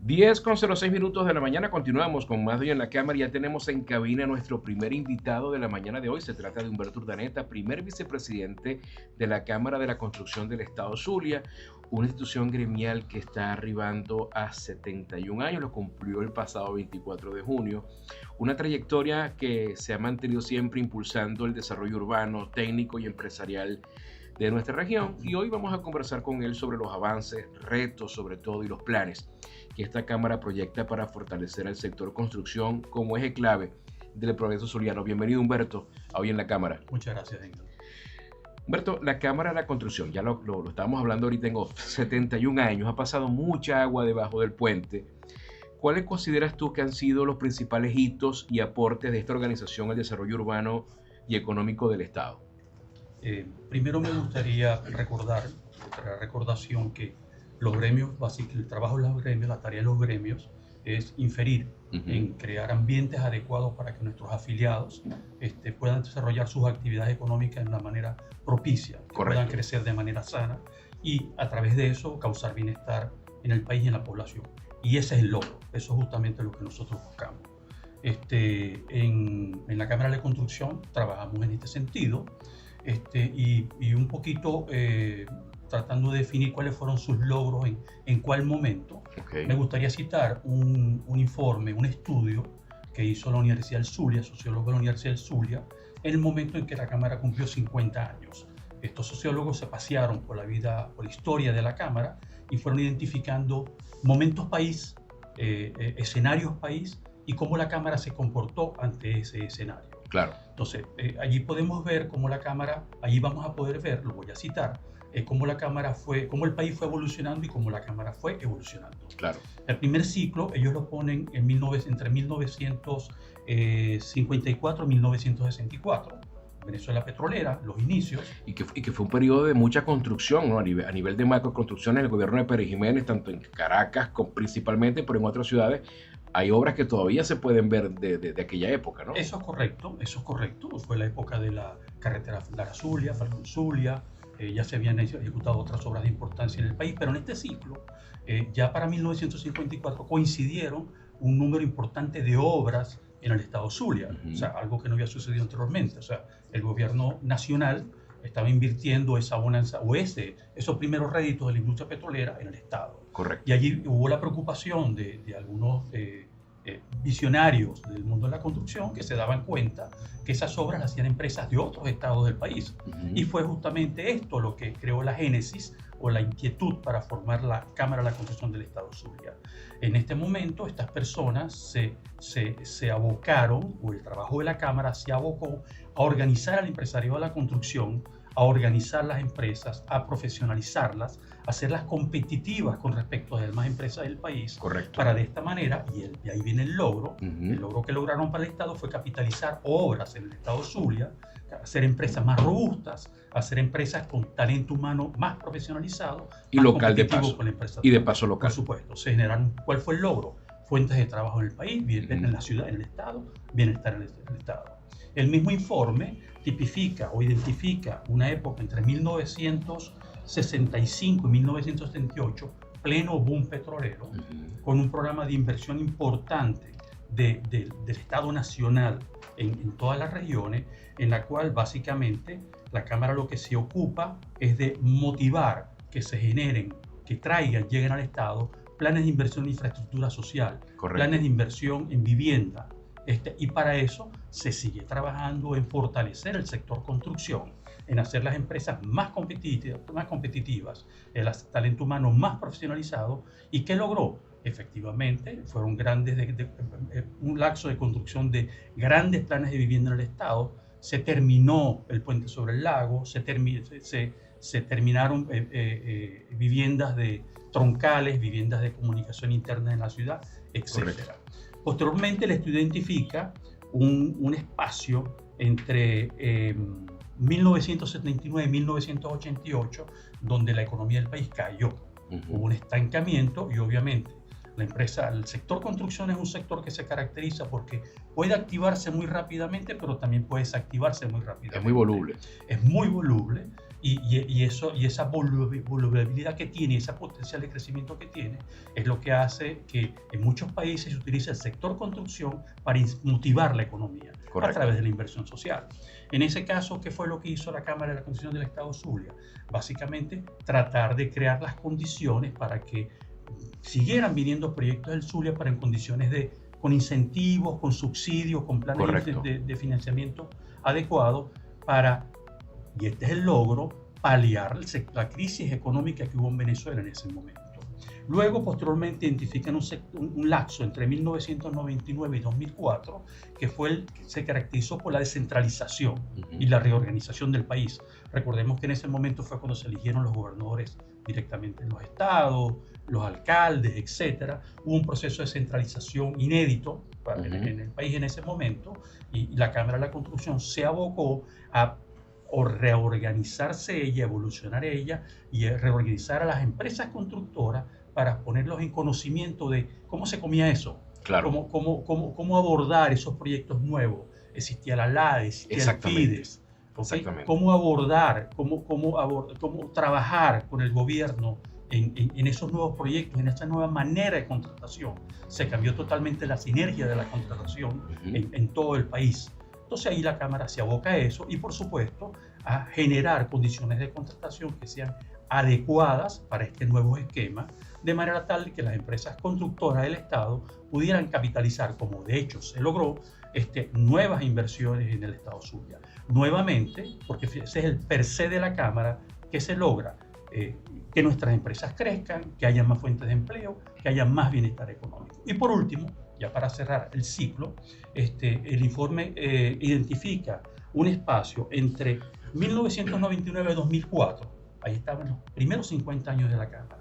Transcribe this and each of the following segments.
10:06 de la mañana, continuamos con más de Hoy en la Cámara. Ya tenemos en cabina a nuestro primer invitado de la mañana de hoy. Se trata de Humberto Urdaneta, primer vicepresidente de la Cámara de la Construcción del Estado Zulia, una institución gremial que está arribando a 71 años, lo cumplió el pasado 24 de junio. Una trayectoria que se ha mantenido siempre impulsando el desarrollo urbano, técnico y empresarial de nuestra región, y hoy vamos a conversar con él sobre los avances, retos sobre todo y los planes que esta Cámara proyecta para fortalecer al sector construcción como eje clave del progreso zuliano. Bienvenido, Humberto, a Hoy en la Cámara. Muchas gracias, Héctor. Humberto, la Cámara de la Construcción, ya lo estábamos hablando ahorita, tengo 71 años, ha pasado mucha agua debajo del puente. ¿Cuáles consideras tú que han sido los principales hitos y aportes de esta organización al desarrollo urbano y económico del Estado? Primero me gustaría recordar, otra recordación, que los gremios, el trabajo de los gremios, la tarea de los gremios es inferir en crear ambientes adecuados para que nuestros afiliados puedan desarrollar sus actividades económicas de una manera propicia, que puedan crecer de manera sana y a través de eso causar bienestar en el país y en la población. Y ese es el logro, eso es justamente lo que nosotros buscamos. En la Cámara de Construcción trabajamos en este sentido y un poquito tratando de definir cuáles fueron sus logros en cuál momento. Me gustaría citar un informe, un estudio que hizo la Universidad del Zulia, sociólogos de la Universidad del Zulia, en el momento en que la Cámara cumplió 50 años. Estos sociólogos se pasearon por la vida, por la historia de la Cámara y fueron identificando momentos país, escenarios país y cómo la Cámara se comportó ante ese escenario. Claro. Entonces, allí podemos ver cómo la Cámara, allí vamos a poder ver, lo voy a citar, cómo la Cámara cómo el país fue evolucionando y cómo la Cámara fue evolucionando. Claro. El primer ciclo, ellos lo ponen entre 1954 y 1964. Venezuela petrolera, los inicios. Y que fue un periodo de mucha construcción, ¿no? A nivel de macroconstrucción en el gobierno de Pérez Jiménez, tanto en Caracas principalmente, pero en otras ciudades hay obras que todavía se pueden ver de aquella época, ¿no? Eso es correcto. Fue la época de la carretera Lara-Zulia, Falcón-Zulia, ya se habían ejecutado otras obras de importancia en el país, pero en este ciclo, ya para 1954 coincidieron un número importante de obras en el estado Zulia, o sea, algo que no había sucedido anteriormente. O sea, el gobierno nacional estaba invirtiendo esa bonanza o esos primeros réditos de la industria petrolera en el estado. Correcto. Y allí hubo la preocupación de algunos visionarios del mundo de la construcción que se daban cuenta que esas obras las hacían empresas de otros estados del país. Y fue justamente esto lo que creó la génesis o la inquietud para formar la Cámara de la Construcción del Estado Zulia. En este momento, estas personas se abocaron, o el trabajo de la Cámara se abocó a organizar al empresariado de la construcción, a organizar las empresas, a profesionalizarlas, a hacerlas competitivas con respecto a las demás empresas del país. Correcto. Para de esta manera, y ahí viene el logro, el logro que lograron para el Estado fue capitalizar obras en el Estado Zulia, hacer empresas más robustas, hacer empresas con talento humano más profesionalizado y local de paso, con la empresa y de paso local. Por supuesto, se generaron. ¿Cuál fue el logro? Fuentes de trabajo en el país, en la ciudad, en el Estado, bienestar en el Estado. El mismo informe tipifica o identifica una época entre 1965 y 1978, pleno boom petrolero, con un programa de inversión importante del Estado Nacional en todas las regiones, en la cual básicamente la Cámara lo que se ocupa es de motivar que se generen, que lleguen al Estado planes de inversión en infraestructura social, planes de inversión en vivienda. Y para eso se sigue trabajando en fortalecer el sector construcción, en hacer las empresas más competitivas, el talento humano más profesionalizado. ¿Y qué logró? Efectivamente, fueron un lapso de construcción de grandes planes de vivienda en el Estado. Se terminó el puente sobre el lago, se terminaron viviendas troncales, viviendas de comunicación interna en la ciudad, etc. Posteriormente, el estudio identifica un espacio entre 1979 y 1988, donde la economía del país cayó. Hubo un estancamiento y obviamente el sector construcción es un sector que se caracteriza porque puede activarse muy rápidamente, pero también puede desactivarse muy rápidamente. Es muy voluble. Es muy voluble Y esa volubilidad que tiene, esa potencial de crecimiento que tiene, es lo que hace que en muchos países se utilice el sector construcción para motivar la economía. Correcto. A través de la inversión social. En ese caso, ¿qué fue lo que hizo la Cámara de la Construcción del Estado Zulia? Básicamente, tratar de crear las condiciones para que siguieran viniendo proyectos del Zulia, para en condiciones con incentivos, con subsidios, con planes de financiamiento adecuados para, y este es el logro, paliar la crisis económica que hubo en Venezuela en ese momento. Luego, posteriormente, identifican un lapso entre 1999 y 2004, que se caracterizó por la descentralización y la reorganización del país. Recordemos que en ese momento fue cuando se eligieron los gobernadores directamente en los estados, los alcaldes, etc. Hubo un proceso de centralización inédito en el país en ese momento, y la Cámara de la Construcción se abocó a reorganizarse ella, evolucionar ella y reorganizar a las empresas constructoras para ponerlos en conocimiento de cómo se comía eso, claro. cómo abordar esos proyectos nuevos. Existía la LADE, existía el FIDES, ¿okay? Cómo abordar, cómo trabajar con el gobierno en esos nuevos proyectos, en esa nueva manera de contratación. Se cambió totalmente la sinergia de la contratación en todo el país. Entonces ahí la Cámara se aboca a eso y, por supuesto, a generar condiciones de contratación que sean adecuadas para este nuevo esquema, de manera tal que las empresas constructoras del Estado pudieran capitalizar, como de hecho se logró, nuevas inversiones en el Estado Zulia. Nuevamente, porque ese es el per se de la Cámara, que se logra que nuestras empresas crezcan, que haya más fuentes de empleo, que haya más bienestar económico. Y por último, ya para cerrar el ciclo, el informe identifica un espacio entre 1999 y 2004, ahí estaban los primeros 50 años de la Cámara,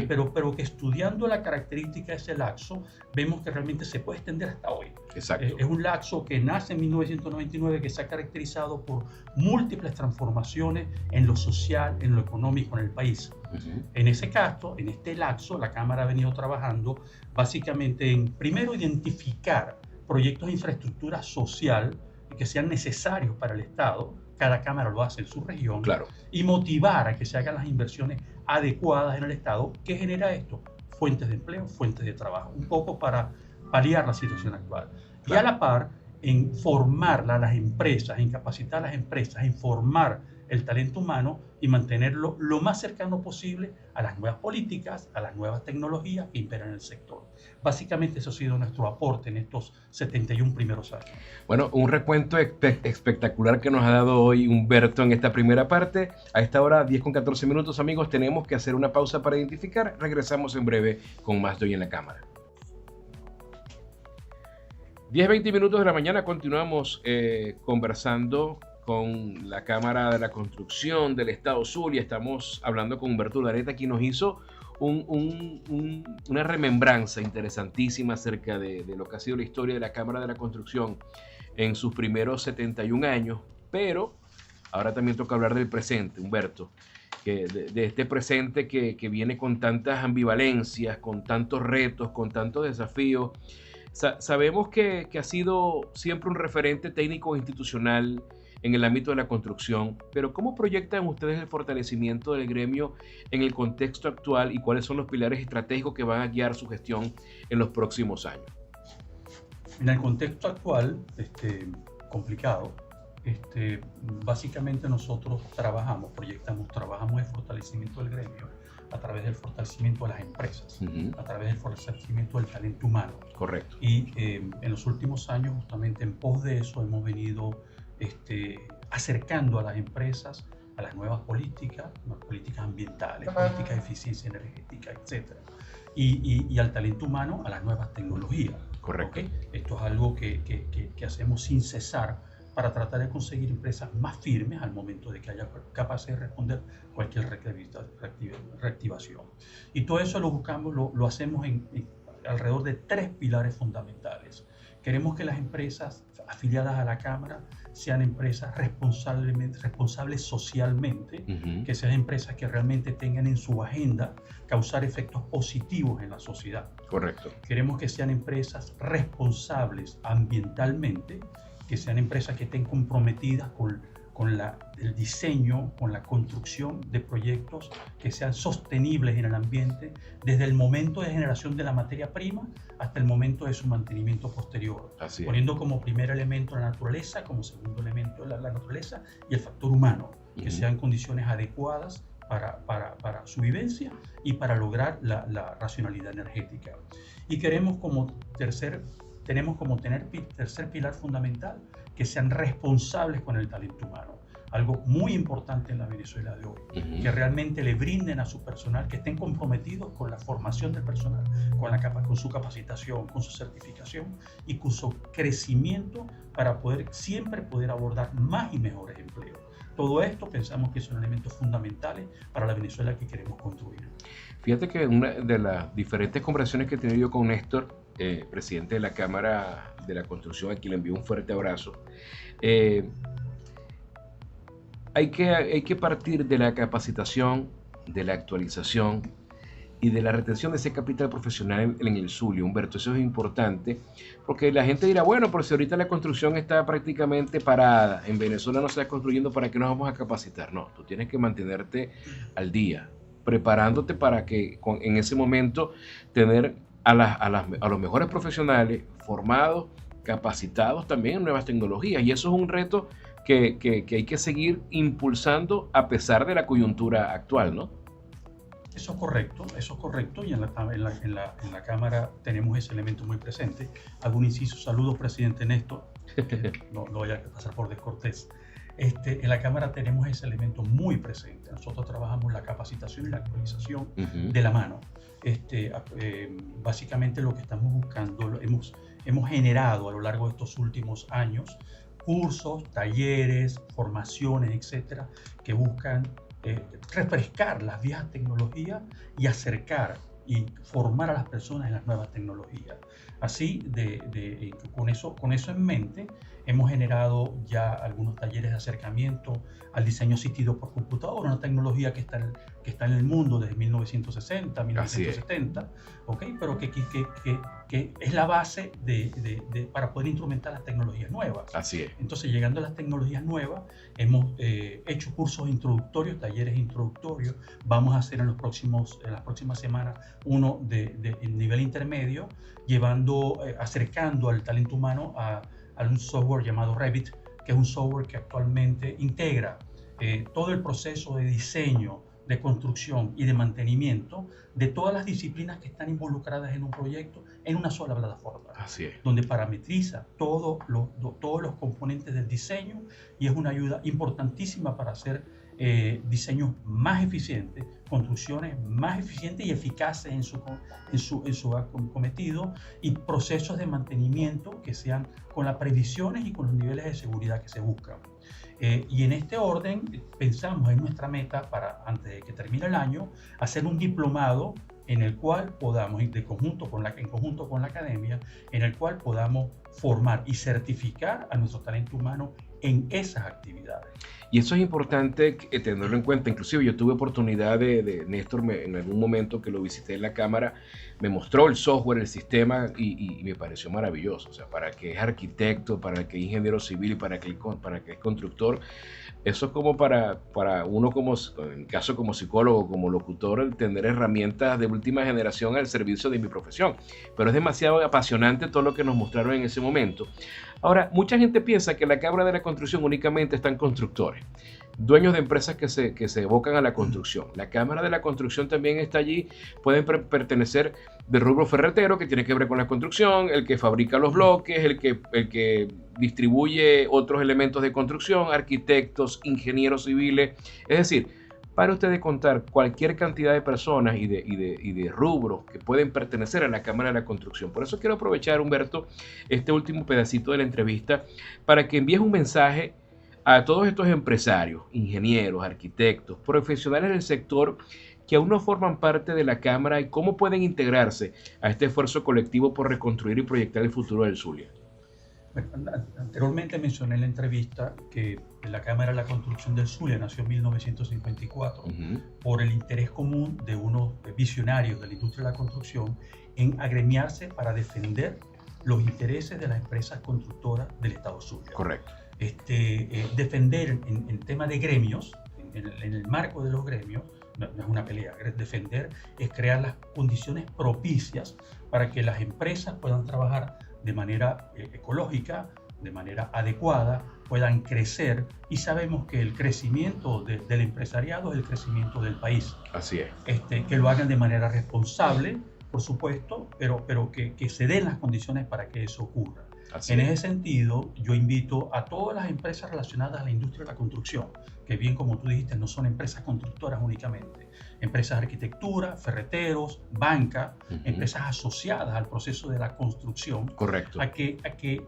pero que estudiando la característica de ese lapso, vemos que realmente se puede extender hasta hoy. Exacto. Es un lapso que nace en 1999, que se ha caracterizado por múltiples transformaciones en lo social, en lo económico en el país. En ese caso, en este lapso, la Cámara ha venido trabajando básicamente en, primero, identificar proyectos de infraestructura social que sean necesarios para el Estado. Cada Cámara lo hace en su región. Claro. Y motivar a que se hagan las inversiones adecuadas en el Estado. ¿Qué genera esto? Fuentes de empleo, fuentes de trabajo. Un poco para paliar la situación actual. Claro. Y a la par, en formar a las empresas, en capacitar a las empresas, en formar el talento humano y mantenerlo lo más cercano posible a las nuevas políticas, a las nuevas tecnologías que imperan en el sector. Básicamente eso ha sido nuestro aporte en estos 71 primeros años. Bueno, un recuento espectacular que nos ha dado hoy Humberto en esta primera parte. A esta hora, 10:14, amigos, tenemos que hacer una pausa para identificar. Regresamos en breve con más de Hoy en la Cámara. 10:20 de la mañana, continuamos conversando con la Cámara de la Construcción del Estado Zulia. Estamos hablando con Humberto Urdaneta, quien nos hizo una remembranza interesantísima acerca de lo que ha sido la historia de la Cámara de la Construcción en sus primeros 71 años, pero ahora también toca hablar del presente, Humberto, de este presente que viene con tantas ambivalencias, con tantos retos, con tantos desafíos. Sabemos que ha sido siempre un referente técnico e institucional en el ámbito de la construcción, pero ¿cómo proyectan ustedes el fortalecimiento del gremio en el contexto actual y cuáles son los pilares estratégicos que van a guiar su gestión en los próximos años? En el contexto actual, complicado, básicamente nosotros trabajamos el fortalecimiento del gremio a través del fortalecimiento de las empresas, a través del fortalecimiento del talento humano. Correcto. Y en los últimos años, justamente en pos de eso, hemos venido acercando a las empresas a las nuevas políticas ambientales, políticas de eficiencia energética, etc. Y al talento humano a las nuevas tecnologías. Correcto. ¿Okay? Esto es algo que hacemos sin cesar para tratar de conseguir empresas más firmes al momento de que haya capaces de responder cualquier reactivación. Y todo eso lo buscamos, lo hacemos alrededor de 3 pilares fundamentales. Queremos que las empresas afiliadas a la Cámara sean empresas responsables socialmente, que sean empresas que realmente tengan en su agenda causar efectos positivos en la sociedad. Correcto. Queremos que sean empresas responsables ambientalmente, que sean empresas que estén comprometidas con el diseño, con la construcción de proyectos que sean sostenibles en el ambiente, desde el momento de generación de la materia prima hasta el momento de su mantenimiento posterior, poniendo como primer elemento la naturaleza, como segundo elemento la naturaleza y el factor humano, que sean condiciones adecuadas para su vivencia y para lograr la racionalidad energética. Y tenemos como tercer pilar fundamental que sean responsables con el talento humano. Algo muy importante en la Venezuela de hoy, que realmente le brinden a su personal, que estén comprometidos con la formación del personal, con su capacitación, con su certificación y con su crecimiento para siempre poder abordar más y mejores empleos. Todo esto pensamos que son elementos fundamentales para la Venezuela que queremos construir. Fíjate que una de las diferentes conversaciones que he tenido yo con Néstor, presidente de la Cámara de la Construcción, a quien le envío un fuerte abrazo, hay que partir de la capacitación, de la actualización y de la retención de ese capital profesional en el Zulia, Humberto. Eso es importante, porque la gente dirá, bueno, pero si ahorita la construcción está prácticamente parada, en Venezuela no se está construyendo, ¿para qué nos vamos a capacitar? No, tú tienes que mantenerte al día, preparándote para que en ese momento tener a los mejores profesionales formados, capacitados también en nuevas tecnologías. Y eso es un reto que hay que seguir impulsando a pesar de la coyuntura actual, ¿no? Eso es correcto, y en la Cámara tenemos ese elemento muy presente. Hago un inciso, saludos, presidente Néstor, no vaya a pasar por descortés. En la Cámara tenemos ese elemento muy presente. Nosotros trabajamos la capacitación y la actualización de la mano. Básicamente lo que estamos buscando, hemos generado a lo largo de estos últimos años cursos, talleres, formaciones, etcétera, que buscan refrescar las viejas tecnologías y acercar y formar a las personas en las nuevas tecnologías. Así, con eso en mente, hemos generado ya algunos talleres de acercamiento al diseño asistido por computadora, una tecnología que está en el mundo desde 1960, 1970, ¿okay? Pero que es la base para poder instrumentar las tecnologías nuevas. Así es. Entonces, llegando a las tecnologías nuevas, hemos hecho cursos introductorios, talleres introductorios. Vamos a hacer en las próximas semanas uno de nivel intermedio, acercando al talento humano a un software llamado Revit, que es un software que actualmente integra todo el proceso de diseño, de construcción y de mantenimiento de todas las disciplinas que están involucradas en un proyecto en una sola plataforma. Así es. Donde parametriza todos los componentes del diseño, y es una ayuda importantísima para hacer diseños más eficientes, construcciones más eficientes y eficaces en su cometido, y procesos de mantenimiento que sean con las previsiones y con los niveles de seguridad que se buscan. Y en este orden pensamos en nuestra meta para, antes de que termine el año, hacer un diplomado en el cual podamos, en conjunto con la academia, en el cual podamos formar y certificar a nuestro talento humano en esas actividades. Y eso es importante tenerlo en cuenta. Inclusive yo tuve oportunidad de Néstor, en algún momento que lo visité en la Cámara, me mostró el software, el sistema, y me pareció maravilloso. O sea, para que es arquitecto, para el que es ingeniero civil y para que es constructor, eso es como para uno, como en caso como psicólogo, como locutor, el tener herramientas de última generación al servicio de mi profesión. Pero es demasiado apasionante todo lo que nos mostraron en ese momento. Ahora, mucha gente piensa que la Cámara de la Construcción únicamente están constructores, dueños de empresas que se evocan a la construcción. La Cámara de la Construcción también está allí, pueden pertenecer del rubro ferretero, que tiene que ver con la construcción, el que fabrica los bloques, el que distribuye otros elementos de construcción, arquitectos, ingenieros civiles. Es decir, para ustedes contar cualquier cantidad de personas y de rubros que pueden pertenecer a la Cámara de la Construcción. Por eso quiero aprovechar, Humberto, este último pedacito de la entrevista para que envíes un mensaje a todos estos empresarios, ingenieros, arquitectos, profesionales del sector que aún no forman parte de la Cámara, y cómo pueden integrarse a este esfuerzo colectivo por reconstruir y proyectar el futuro del Zulia. Anteriormente mencioné en la entrevista que la Cámara de la Construcción del Zulia nació en 1954 por el interés común de unos visionarios de la industria de la construcción en agremiarse para defender los intereses de las empresas constructoras del Estado Zulia. Correcto. defender en tema de gremios, en el marco de los gremios, no es una pelea, defender es crear las condiciones propicias para que las empresas puedan trabajar de manera ecológica, de manera adecuada, puedan crecer, y sabemos que el crecimiento del empresariado es el crecimiento del país. Así es. Que lo hagan de manera responsable, por supuesto, pero que se den las condiciones para que eso ocurra. En ese sentido, yo invito a todas las empresas relacionadas a la industria de la construcción, que bien como tú dijiste, no son empresas constructoras únicamente, empresas de arquitectura, ferreteros, banca, empresas asociadas al proceso de la construcción. Correcto. A que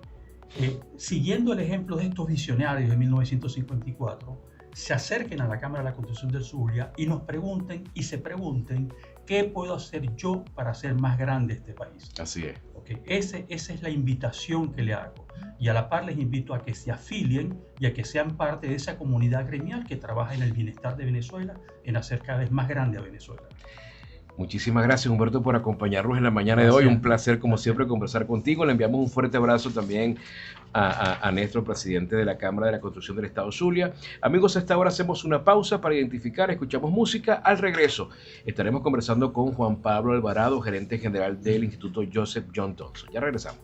siguiendo el ejemplo de estos visionarios de 1954, se acerquen a la Cámara de la Construcción del Zulia y nos pregunten y se pregunten ¿qué puedo hacer yo para hacer más grande este país? Así es. Okay. Esa es la invitación que le hago. Y a la par les invito a que se afilien y a que sean parte de esa comunidad gremial que trabaja en el bienestar de Venezuela, en hacer cada vez más grande a Venezuela. Muchísimas gracias, Humberto, por acompañarnos en la mañana de hoy. Un placer, como siempre, conversar contigo. Le enviamos un fuerte abrazo también a Néstor, presidente de la Cámara de la Construcción del Estado Zulia. Amigos, a esta hora hacemos una pausa para identificar, escuchamos música. Al regreso estaremos conversando con Juan Pablo Alvarado, gerente general del Instituto Joseph John Thompson. Ya regresamos.